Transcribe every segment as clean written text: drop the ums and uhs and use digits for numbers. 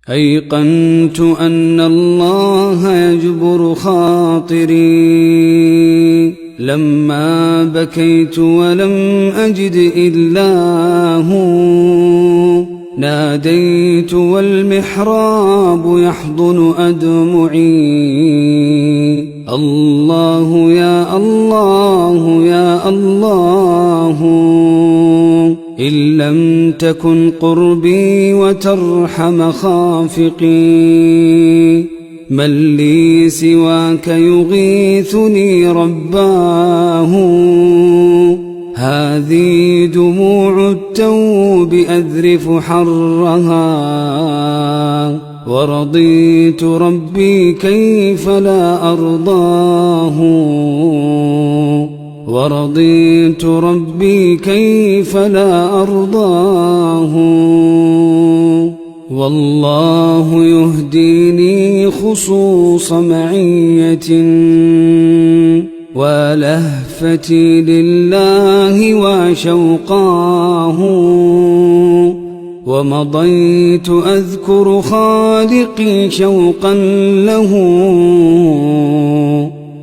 أيقنت أن الله يجبر خاطري لما بكيت ولم أجد إلا هو، ناديت والمحراب يحضن أدمعي، الله يا الله يا الله، إن لم تكن قربي وترحم خافقي، من لي سواك يغيثني رباه، هذه دموع التوب أذرف حرها، ورضيت ربي كيف لا أرضاه، ورضيت ربي كيف لا أرضاه، والله يهديني خصوص معية، ولهفتي لله وشوقاه، ومضيت أذكر خالقي شوقا له،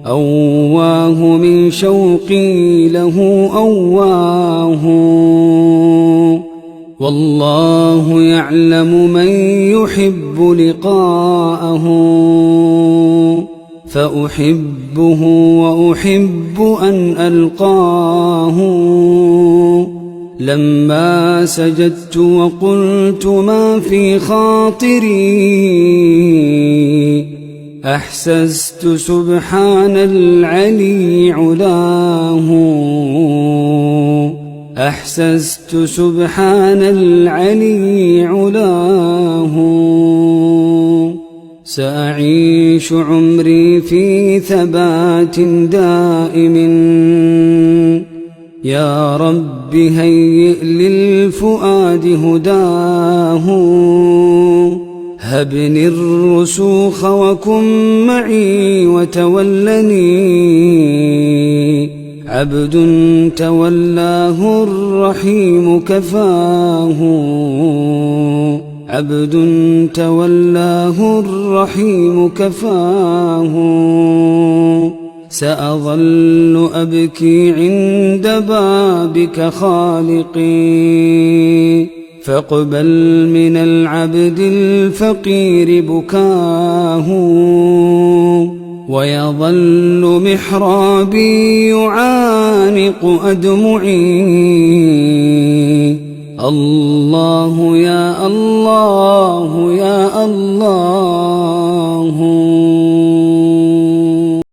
أواه من شوقي له أواه، والله يعلم من يحب لقاءه، فأحبه وأحب أن ألقاه، لما سجدت وقلت ما في خاطري، أحسست سبحان العلي علاه، أحسست سبحان العلي علاه، سأعيش عمري في ثبات دائم، يا رب هيئ للفؤاد هداه، هبني الرسوخ وكن معي وتولني، عبد تولاه الرحيم كفاه، عبد تولاه الرحيم كفاه، سأظل أبكي عند بابك خالقي، فاقبل من العبد الفقير بكاه، ويظل محرابي يعانق أدمعي، الله يا الله يا الله.